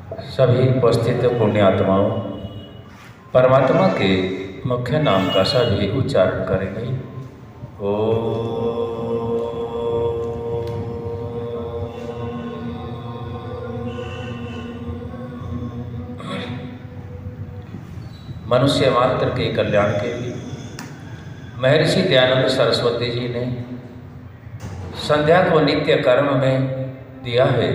सभी उपस्थित पुण्यात्माओं, परमात्मा के मुख्य नाम का सभी उच्चारण करेंगे। मनुष्य मात्र के कल्याण के लिए महर्षि दयानंद सरस्वती जी ने संध्या को नित्य कर्म में दिया है।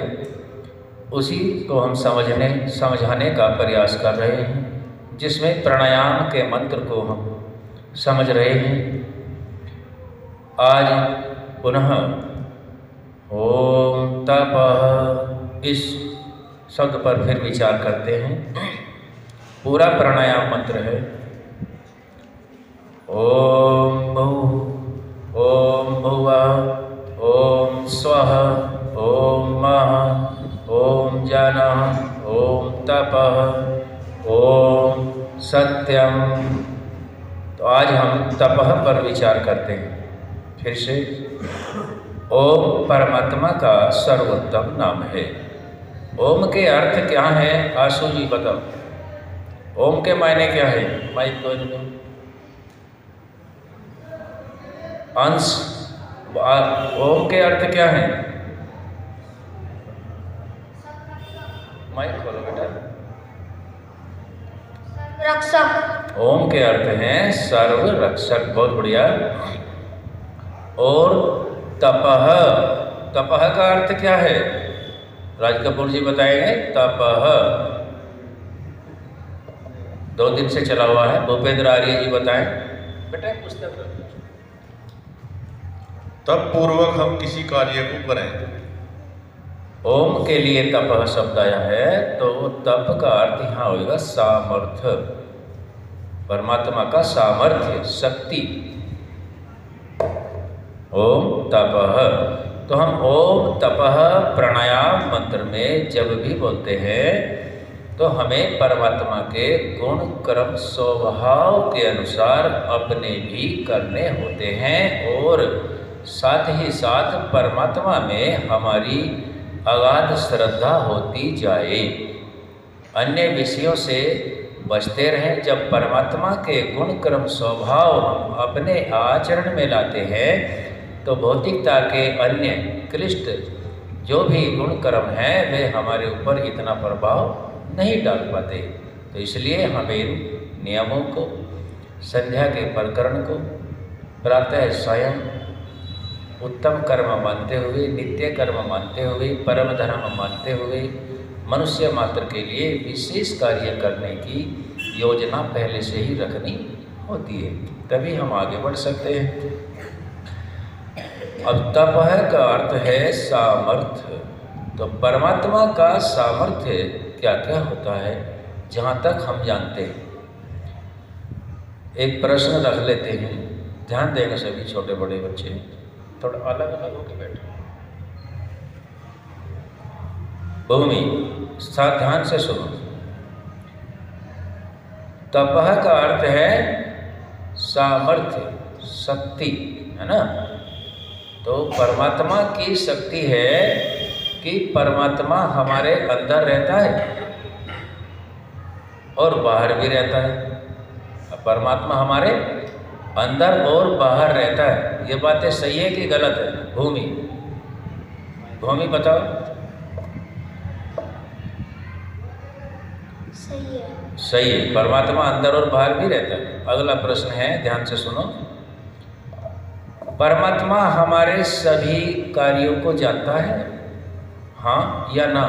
उसी को हम समझाने का प्रयास कर रहे हैं, जिसमें प्राणायाम के मंत्र को हम समझ रहे हैं। आज पुनः ओम तपः इस शब्द पर फिर विचार करते हैं। पूरा प्राणायाम मंत्र है ओम भूः ओम भुवः ओम स्वः ओम महः ओम जनः ओम तपः ओम सत्यम। तो आज हम तपः पर विचार करते हैं। फिर से ओम परमात्मा का सर्वोत्तम नाम है। ओम के अर्थ क्या है? आशु जी बताओ। ओम के मायने क्या है? माइक को अंश। ओम के अर्थ क्या है? माइक खोलो बेटा। रक्षक। ओम के अर्थ हैं सर्व रक्षक। बहुत बढ़िया। और तपः, तपः का अर्थ क्या है? राज कपूर जी बताएंगे। तपः 2 दिन से चला हुआ है। भूपेंद्र आर्य जी बताएं। बेटा पुस्तक तप पूर्वक हम किसी कार्य को करें। ओम के लिए तपः शब्द आया है, तो तप का अर्थ यहाँ होगा सामर्थ्य। परमात्मा का सामर्थ्य, शक्ति। ओम तपः। तो हम ओम तपः प्राणायाम मंत्र में जब भी बोलते हैं तो हमें परमात्मा के गुण कर्म स्वभाव के अनुसार अपने भी करने होते हैं, और साथ ही साथ परमात्मा में हमारी अगाध श्रद्धा होती जाए। अन्य विषयों से बचते रहें। जब परमात्मा के गुण कर्म स्वभाव हम अपने आचरण में लाते हैं तो भौतिकता के अन्य क्लिष्ट जो भी गुण कर्म हैं वे हमारे ऊपर इतना प्रभाव नहीं डाल पाते। तो इसलिए हमें इन नियमों को, संध्या के प्रकरण को प्रातः स्वयं उत्तम कर्म मानते हुए, नित्य कर्म मानते हुए, परम धर्म मानते हुए मनुष्य मात्र के लिए विशेष कार्य करने की योजना पहले से ही रखनी होती है, तभी हम आगे बढ़ सकते हैं। अब तपः का अर्थ है सामर्थ्य। तो परमात्मा का सामर्थ्य क्या क्या होता है, जहाँ तक हम जानते हैं। एक प्रश्न रख लेते हैं, ध्यान देंगे सभी छोटे बड़े बच्चे, थोड़ा अलग अलग होकर बैठे। भूमि, साथ ध्यान से सुनो। तपः का अर्थ है सामर्थ्य, शक्ति, है ना। तो परमात्मा की शक्ति है कि परमात्मा हमारे अंदर रहता है और बाहर भी रहता है। परमात्मा हमारे अंदर और बाहर रहता है। ये बातें सही है कि गलत है? भूमि, भूमि बताओ। सही है। सही है, परमात्मा अंदर और बाहर भी रहता है। अगला प्रश्न है, ध्यान से सुनो। परमात्मा हमारे सभी कार्यों को जानता है, हाँ या ना?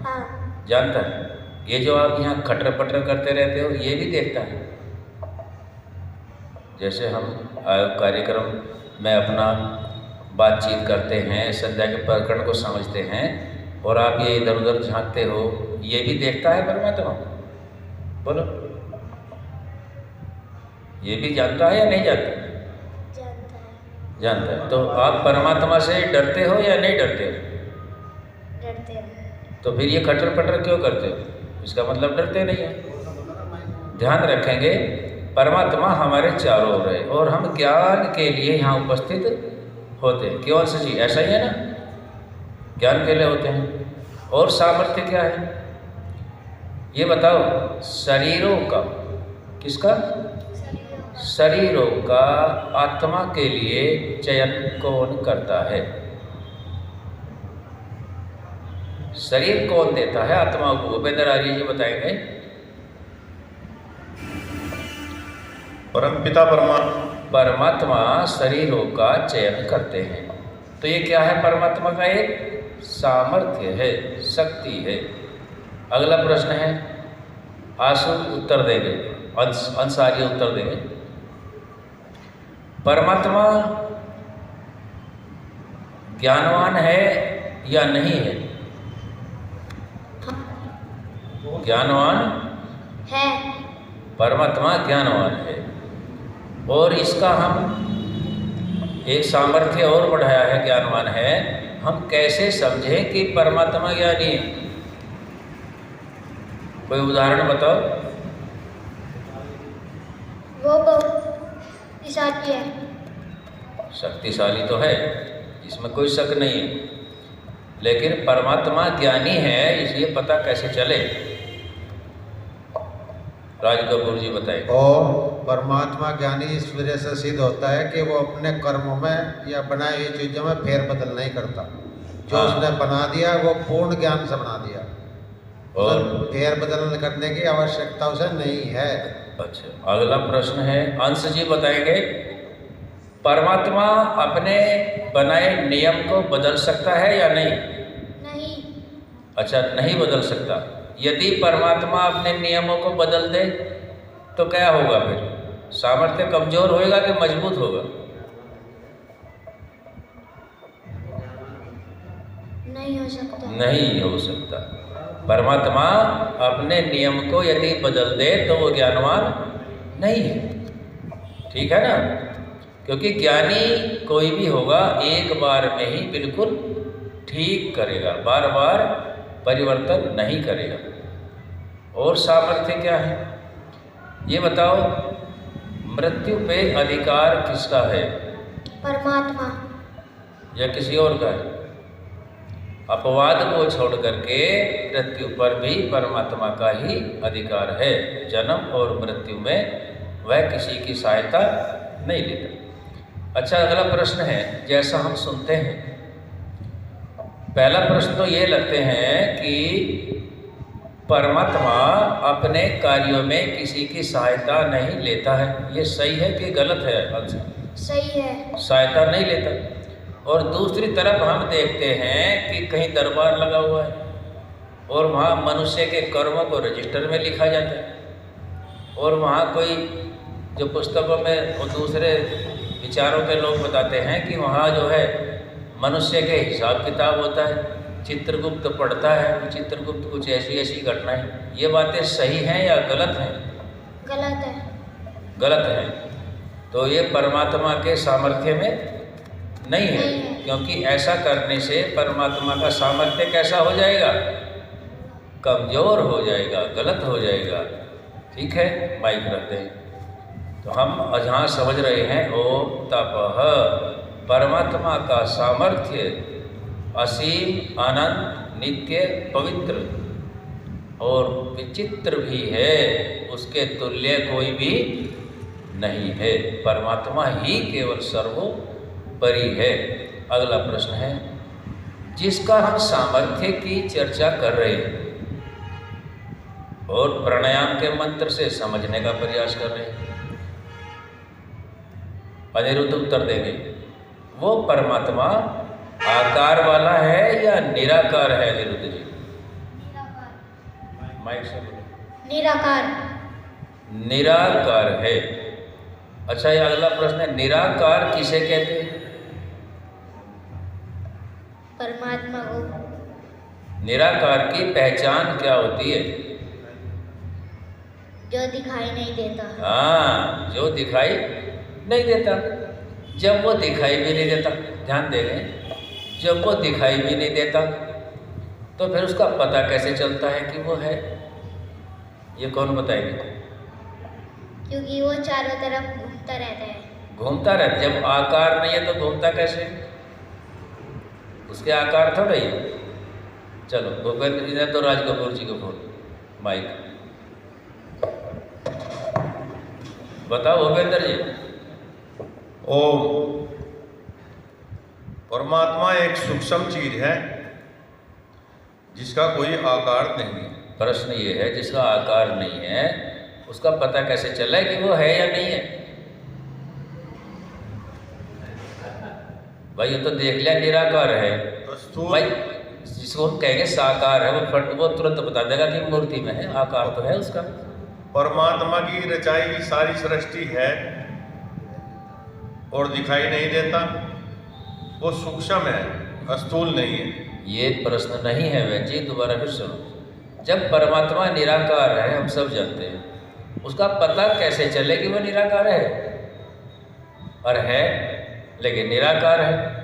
हाँ। जानता है। ये जो आप यहाँ खटर पटर करते रहते हो ये भी देखता है। जैसे हम कार्यक्रम में अपना बातचीत करते हैं, संध्या के प्रकरण को समझते हैं, और आप ये इधर उधर झांकते हो, ये भी देखता है परमात्मा? बोलो, ये भी जानता है या नहीं जानता? जानता है। जानता है। तो आप परमात्मा से डरते हो या नहीं डरते हो? डरते हैं। तो फिर ये खटर पटर क्यों करते हो? इसका मतलब डरते नहीं है। ध्यान रखेंगे, परमात्मा हमारे चारों ओर है और हम ज्ञान के लिए यहाँ उपस्थित होते हैं। क्यों अंश जी, ऐसा ही है ना? ज्ञान के लिए होते हैं। और सामर्थ्य क्या है? ये बताओ, शरीरों का, किसका? शरीरों का आत्मा के लिए चयन कौन करता है? शरीर कौन देता है आत्मा को? भूपेंद्र आर्य जी बताएंगे। परमपिता परमात्मा। परमात्मा शरीरों का चयन करते हैं। तो ये क्या है? परमात्मा का एक सामर्थ्य है, शक्ति है। अगला प्रश्न है, आंसू उत्तर देंगे, अंसारी उत्तर देंगे। परमात्मा ज्ञानवान है या नहीं है? ज्ञानवान है। परमात्मा ज्ञानवान है। और इसका हम एक सामर्थ्य और बढ़ाया है, ज्ञानवान है। हम कैसे समझें कि परमात्मा ज्ञानी है? कोई उदाहरण बताओ। वो बहुत शक्तिशाली है। शक्तिशाली तो है, इसमें कोई शक नहीं है, लेकिन परमात्मा ज्ञानी है, इसलिए पता कैसे चले? राज कपूर जी बताएं। और परमात्मा ज्ञानी इस वजह से सिद्ध होता है कि वो अपने कर्मों में या बनाई हुई चीज़ों में फेरबदल नहीं करता। जो हाँ। उसने बना दिया वो पूर्ण ज्ञान से बना दिया, और फेरबदल करने की आवश्यकता उसे नहीं है। अच्छा, अगला प्रश्न है, अंश जी बताएंगे। परमात्मा अपने बनाए नियम को बदल सकता है या नहीं? नहीं। अच्छा, नहीं बदल सकता। यदि परमात्मा अपने नियमों को बदल दे तो क्या होगा फिर? सामर्थ्य कमजोर होएगा कि मजबूत होगा? नहीं हो सकता। नहीं हो सकता। परमात्मा अपने नियम को यदि बदल दे तो वो ज्ञानवान नहीं है। ठीक है ना? क्योंकि ज्ञानी कोई भी होगा एक बार में ही बिल्कुल ठीक करेगा, बार बार परिवर्तन नहीं करेगा। और सामर्थ्य क्या है ये बताओ। मृत्यु पे अधिकार किसका है? परमात्मा। या किसी और का है? अपवाद को छोड़ करके मृत्यु पर भी परमात्मा का ही अधिकार है। जन्म और मृत्यु में वह किसी की सहायता नहीं लेता। अच्छा, अगला प्रश्न है, जैसा हम सुनते हैं, पहला प्रश्न तो ये लगते हैं कि परमात्मा अपने कार्यों में किसी की सहायता नहीं लेता है। ये सही है कि गलत है? सही है। सहायता नहीं लेता। और दूसरी तरफ हम देखते हैं कि कहीं दरबार लगा हुआ है और वहाँ मनुष्य के कर्मों को रजिस्टर में लिखा जाता है। और वहाँ कोई जो पुस्तकों में और दूसरे विचारों के लोग बताते हैं कि वहाँ जो है मनुष्य के हिसाब किताब होता है, चित्रगुप्त पढ़ता है, चित्रगुप्त कुछ ऐसी ऐसी घटनाएं। ये बातें सही हैं या गलत हैं? गलत है। गलत है। तो ये परमात्मा के सामर्थ्य में नहीं है, क्योंकि ऐसा करने से परमात्मा का सामर्थ्य कैसा हो जाएगा? कमजोर हो जाएगा, गलत हो जाएगा। ठीक है, माइक रखते हैं। तो हम जहाँ समझ रहे हैं, ओम तपः, परमात्मा का सामर्थ्य असीम, अनंत, नित्य, पवित्र और विचित्र भी है। उसके तुल्य कोई भी नहीं है। परमात्मा ही केवल सर्वोपरि है। अगला प्रश्न है, जिसका हम सामर्थ्य की चर्चा कर रहे हैं और प्राणायाम के मंत्र से समझने का प्रयास कर रहे हैं, अनिरुद्ध उत्तर देंगे। वो परमात्मा आकार वाला है या निराकार है? अनिरुद्ध जी माइक से बोलो। निराकार। निराकार है। अच्छा, ये अगला प्रश्न है, निराकार किसे कहते हैं? परमात्मा को। निराकार की पहचान क्या होती है? जो दिखाई नहीं देता। हाँ, जो दिखाई नहीं देता। जब वो दिखाई भी नहीं देता, ध्यान देंगे, जब वो दिखाई भी नहीं देता तो फिर उसका पता कैसे चलता है कि वो है? ये कौन बताएगा? क्योंकि वो चारों तरफ घूमता रहता है। घूमता रहता। जब आकार नहीं है तो घूमता कैसे? उसके आकार थोड़ा ही। चलो, भूपेंद्र जी ने तो राज कपूर जी को फोन। माइक बताओ भूपेंद्र जी। ओम। परमात्मा एक सूक्ष्म चीज है जिसका कोई आकार नहीं है। प्रश्न ये है, जिसका आकार नहीं है उसका पता कैसे चला है कि वो है या नहीं है? भाई ये तो देख लिया निराकार है। भाई जिसको हम कहेंगे साकार है वो तुरंत बता देगा कि मूर्ति में है, आकार तो है उसका। परमात्मा की रचाई सारी सृष्टि है और दिखाई नहीं देता, वो सूक्ष्म है, स्थूल नहीं है। ये प्रश्न नहीं है वैद्य जी, दोबारा फिर सुनो। जब परमात्मा निराकार है हम सब जानते हैं, उसका पता कैसे चले कि वो निराकार है? और है लेकिन निराकार है।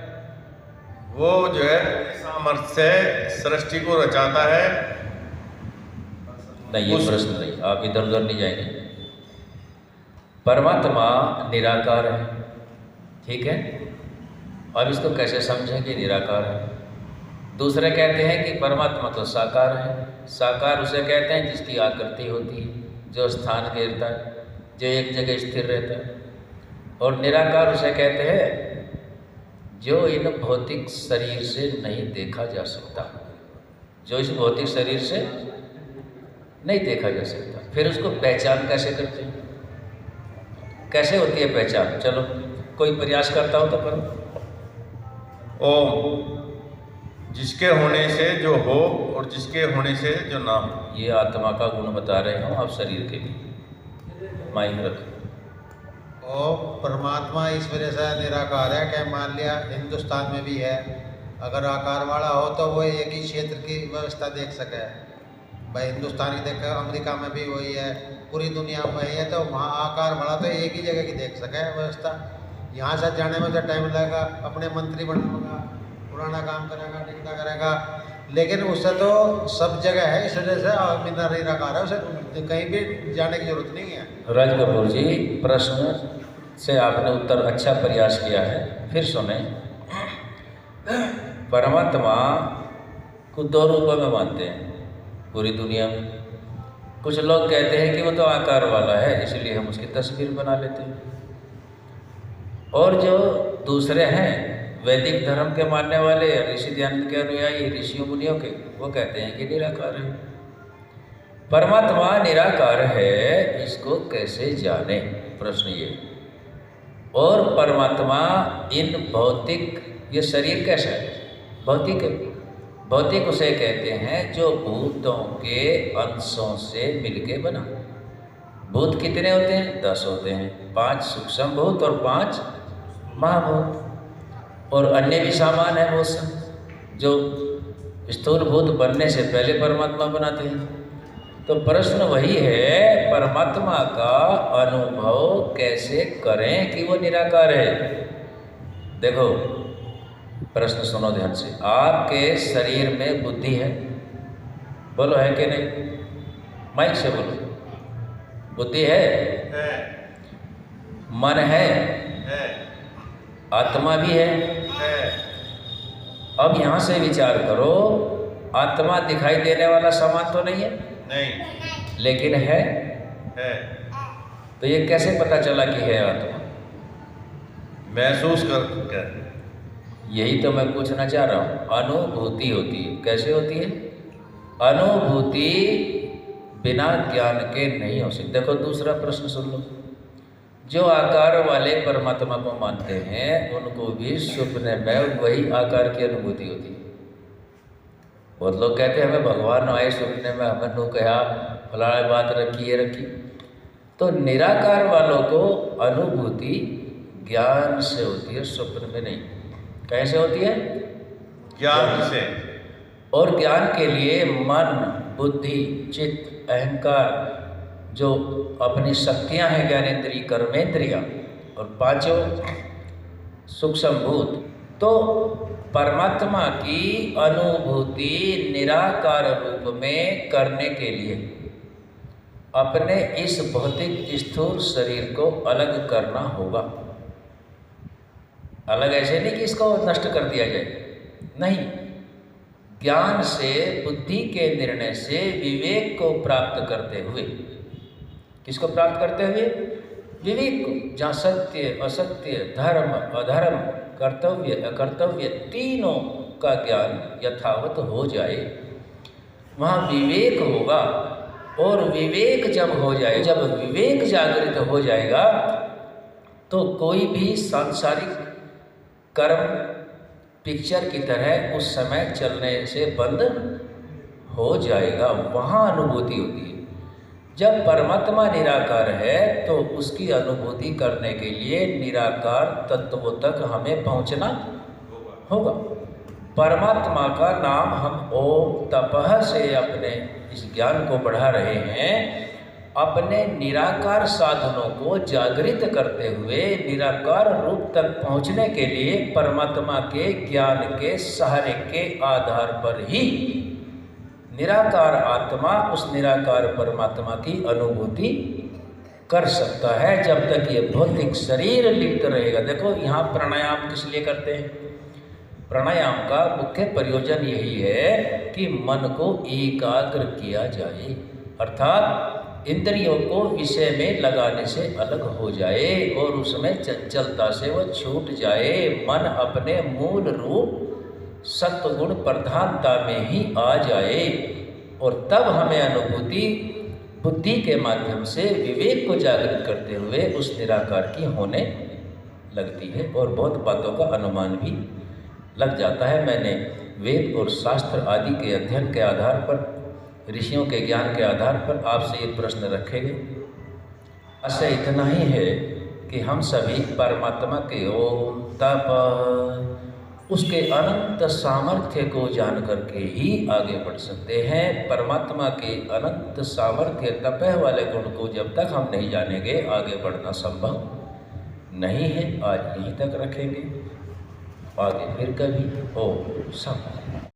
वो जो है सामर्थ्य से सृष्टि को रचाता है। नहीं, ये प्रश्न नहीं, आप इधर उधर नहीं जाएंगे। परमात्मा निराकार है, ठीक है। अब इसको कैसे समझें कि निराकार है? दूसरे कहते हैं कि परमात्मा तो साकार है। साकार उसे कहते हैं जिसकी आकृति होती है, जो स्थान घेरता है, जो एक जगह स्थिर रहता है। और निराकार उसे कहते हैं जो इन भौतिक शरीर से नहीं देखा जा सकता, जो इस भौतिक शरीर से नहीं देखा जा सकता। फिर उसको पहचान कैसे करते हैं? कैसे होती है पहचान? चलो कोई प्रयास करता हो तो करो। ओम। जिसके होने से जो हो और जिसके होने से जो ना हो। ये आत्मा का गुण बता रहे हो आप शरीर के भी। माइक रखो। और परमात्मा इस वजह से निराकार है कि मान लिया हिंदुस्तान में भी है, अगर आकार वाला हो तो वो एक ही क्षेत्र की व्यवस्था देख सके। भाई हिंदुस्तान की देख, अमेरिका में भी वही है, पूरी दुनिया में वही है, तो वहाँ आकार वाला तो एक ही जगह की देख सके व्यवस्था। यहाँ से जाने में तो टाइम लगेगा, अपने मंत्री बनाएगा, पुराना काम करेगा, टिकटा करेगा, लेकिन उससे तो सब जगह है। इस वजह से बिना निराकार है, उसे कहीं भी जाने की जरूरत नहीं है। राज कपूर जी, प्रश्न से आपने उत्तर अच्छा प्रयास किया है, फिर सुने। परमात्मा को दो रूपों में मानते हैं पूरी दुनिया में। कुछ लोग कहते हैं कि वो तो आकार वाला है इसलिए हम उसकी तस्वीर बना लेते हैं, और जो दूसरे हैं वैदिक धर्म के मानने वाले, ऋषि ध्यान के अनुयायी, ऋषियों मुनियों के, वो कहते हैं कि निराकार है। परमात्मा निराकार है, इसको कैसे जाने? प्रश्न ये। और परमात्मा इन भौतिक, ये शरीर कैसा है? भौतिक है। भौतिक उसे कहते हैं जो भूतों के अंशों से मिलके बना। भूत कितने होते हैं? 10 होते हैं, 5 सूक्ष्म भूत और 5 महाभूत, और अन्य भी सामान है बहुत सा जो स्थूल भूत बनने से पहले परमात्मा बनाते हैं। तो प्रश्न वही है, परमात्मा का अनुभव कैसे करें कि वो निराकार है? देखो प्रश्न सुनो ध्यान से। आपके शरीर में बुद्धि है, बोलो है कि नहीं? माइक से बोलो। बुद्धि है? मन है? आत्मा भी है? अब यहाँ से विचार करो, आत्मा दिखाई देने वाला सामान तो नहीं है? नहीं। लेकिन है? तो ये कैसे पता चला कि है आत्मा? महसूस कर। यही तो मैं पूछना चाह रहा हूँ। अनुभूति होती है, कैसे होती है? अनुभूति बिना ज्ञान के नहीं हो सकती। देखो दूसरा प्रश्न सुन लो। जो आकार वाले परमात्मा को मानते हैं उनको भी सपने में वही आकार की अनुभूति होती है। बहुत लोग कहते हैं हमें भगवान आए सपने में, हमें नु कहा फलाना बात रखी, ये रखी। तो निराकार वालों को अनुभूति ज्ञान से होती है, स्वप्न में नहीं। कैसे होती है? ज्ञान से। और ज्ञान के लिए मन, बुद्धि, चित्त, अहंकार, जो अपनी शक्तियां हैं, ज्ञानेंद्रिय, कर्मेंद्रियां और 5 सूक्ष्म भूत, तो परमात्मा की अनुभूति निराकार रूप में करने के लिए अपने इस भौतिक स्थूल शरीर को अलग करना होगा। अलग ऐसे नहीं कि इसको नष्ट कर दिया जाए, नहीं। ज्ञान से, बुद्धि के निर्णय से विवेक को प्राप्त करते हुए, किसको प्राप्त करते हुए? विवेक को, जहाँ सत्य असत्य, धर्म अधर्म, कर्तव्य अकर्तव्य तीनों का ज्ञान यथावत हो जाए, वहाँ विवेक होगा। और विवेक जब हो जाए, जब विवेक जागृत हो जाएगा तो कोई भी सांसारिक कर्म पिक्चर की तरह उस समय चलने से बंद हो जाएगा। वहाँ अनुभूति होती है। जब परमात्मा निराकार है तो उसकी अनुभूति करने के लिए निराकार तत्वों तक हमें पहुँचना होगा। परमात्मा का नाम हम ओम तपः से अपने इस ज्ञान को बढ़ा रहे हैं। अपने निराकार साधनों को जागृत करते हुए निराकार रूप तक पहुँचने के लिए परमात्मा के ज्ञान के सहारे के आधार पर ही निराकार आत्मा उस निराकार परमात्मा की अनुभूति कर सकता है, जब तक ये भौतिक शरीर लिप्त रहेगा। देखो यहाँ प्राणायाम किस लिए करते हैं? प्राणायाम का मुख्य प्रयोजन यही है कि मन को एकाग्र किया जाए, अर्थात इंद्रियों को विषय में लगाने से अलग हो जाए और उसमें चंचलता से वह छूट जाए। मन अपने मूल रूप सत्वगुण प्रधानता में ही आ जाए और तब हमें अनुभूति बुद्धि के माध्यम से विवेक को जागृत करते हुए उस निराकार की होने लगती है और बहुत बातों का अनुमान भी लग जाता है। मैंने वेद और शास्त्र आदि के अध्ययन के आधार पर, ऋषियों के ज्ञान के आधार पर आपसे ये प्रश्न रखे गए। ऐसा इतना ही है कि हम सभी परमात्मा के ओम तप उसके अनंत सामर्थ्य को जान करके ही आगे बढ़ सकते हैं। परमात्मा के अनंत सामर्थ्य तपह वाले गुण को जब तक हम नहीं जानेंगे आगे बढ़ना संभव नहीं है। आज यहीं तक रखेंगे, आगे फिर कभी। ओम शांति।